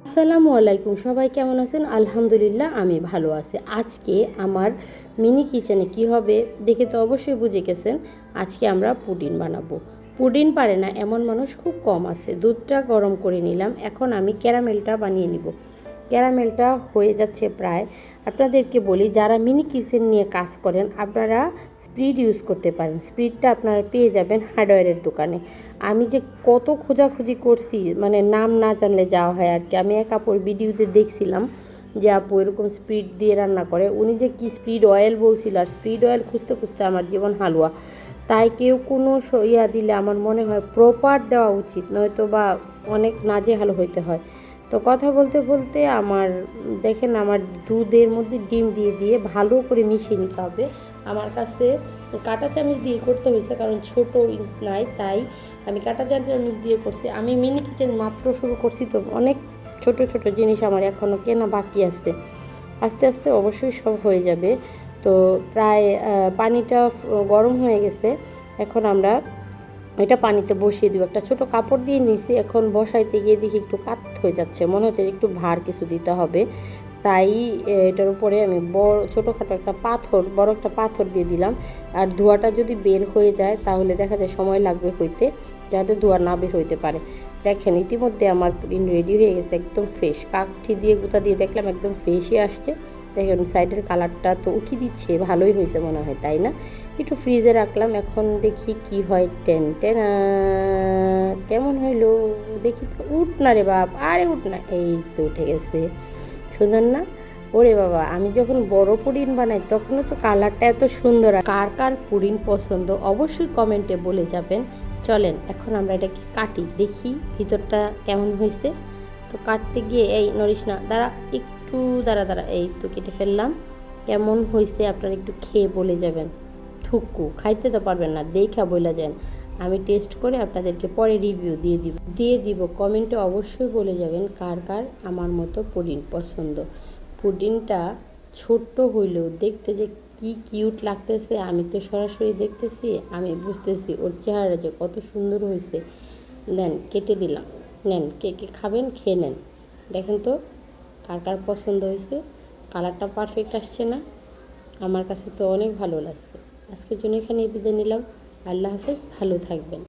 আসসালামু আলাইকুম, সবাই কেমন আছেন? আলহামদুলিল্লাহ আমি ভালো আছি। আজকে আমার মিনি কিচেনে কি হবে দেখে তো অবশ্যই বুঝে গেছেন। আজকে আমরা পুডিং বানাবো। পুডিং পারে না এমন মানুষ খুব কম আছে। দুধটা গরম করে নিলাম, এখন আমি ক্যারামেলটা বানিয়ে নিব। ক্যারামেলটা হয়ে যাচ্ছে প্রায়। আপনাদেরকে বলি, যারা মিনি কিচেন নিয়ে কাজ করেন আপনারা স্পিড ইউজ করতে পারেন। স্পিডটা আপনারা পেয়ে যাবেন হার্ডওয়্যারের দোকানে। আমি যে কত খোঁজাখুঁজি করছি, মানে নাম না জানলে যাওয়া হয় আর কি। আমি এক আপুর ভিডিওতে দেখছিলাম যে আপু এরকম স্পিড দিয়ে রান্না করে, উনি যে কি স্পিড অয়েল বলছিল, আর স্পিড অয়েল খুঁজতে খুঁজতে আমার জীবন হালুয়া। তাই কেউ কোনো ইয়া দিলে আমার মনে হয় প্রপার দেওয়া উচিত, নয়তো বা অনেক নাজেহাল হইতে হয়। তো কথা বলতে বলতে আমার দেখেন, আমার দুধের মধ্যে ডিম দিয়ে দিয়ে ভালো করে মিশিয়ে নিতে হবে। আমার কাছে কাঁটা চামচ দিয়ে করতে হয়েছে, কারণ ছোট নাই, তাই আমি কাঁটা চামচ দিয়ে করছি। আমি মিনি কিচেন মাত্র শুরু করছি, তো অনেক ছোট ছোট জিনিস আমার এখনও কেনা বাকি আছে। আস্তে আস্তে অবশ্যই সব হয়ে যাবে। তো প্রায় পানিটা গরম হয়ে গেছে। এখন আমরা এটা পানিতে বসিয়ে দিব। একটা ছোট কাপড় দিয়ে নিছি, এখন বসাইতে গিয়ে দেখি একটু কাত হয়ে যাচ্ছে, মনে হচ্ছে একটু ভার কিছু দিতে হবে। তাই এটার উপরে আমি ছোটোখাটো একটা পাথর, বড় একটা পাথর দিয়ে দিলাম। আর ধোঁয়াটা যদি বের হয়ে যায় তাহলে দেখা যায় সময় লাগবে হইতে, যাতে ধোঁয়া না বের হইতে পারে। দেখেন ইতিমধ্যে আমার পুডিং রেডি হয়ে গেছে, একদম ফ্রেশ। কাঠি দিয়ে গুঁতা দিয়ে দেখলাম একদম ফ্রেশই আসছে। দেখেন সাইডের কালারটা তো উঠি দিচ্ছে, ভালোই হয়েছে মনে হয়, তাই না? একটু ফ্রিজে রাখলাম, এখন দেখি কি হয়। টেন টেন, কেমন হইলো দেখি। উঠ না রে বাপ, আরে উঠ না, এই তো উঠে গেছে। সুন্দর না? ওরে বাবা, আমি যখন বড় পুডিং বানাই তখনও তো কালারটা এত সুন্দর। কার কার পুডিং পছন্দ অবশ্যই কমেন্টে বলে যাবেন। চলেন এখন আমরা এটাকে কাটি, দেখি ভিতরটা কেমন হয়েছে। তো কাটতে গিয়ে এই নড়িস না, দাঁড়া একটু, দাঁড়া দাঁড়া, এই তো কেটে ফেললাম। কেমন হয়েছে আপনারা একটু খেয়ে বলে যাবেন। থুকু খাইতে তো পারবেন না, দেখা বলে যান। আমি টেস্ট করে আপনাদেরকে পরে রিভিউ দিয়ে দিব কমেন্টে অবশ্যই বলে যাবেন কার কার আমার মতো পুডিং পছন্দ। পুডিংটা ছোট্ট হইলেও দেখতে যে কি কিউট লাগতেছে, আমি তো সরাসরি দেখতেছি, আমি বুঝতেছি ওর চেহারা যে কত সুন্দর হয়েছে। নেন কেটে দিলাম, নেন কে কে খাবেন খেয়ে নেন। দেখেন তো কার কার পছন্দ হয়েছে। কালারটা পারফেক্ট আসছে না? আমার কাছে তো অনেক ভালো লাগছে। আজকের জন্য এখানে বিদায় নিলাম। আল্লাহ হাফেজ, ভালো থাকবেন।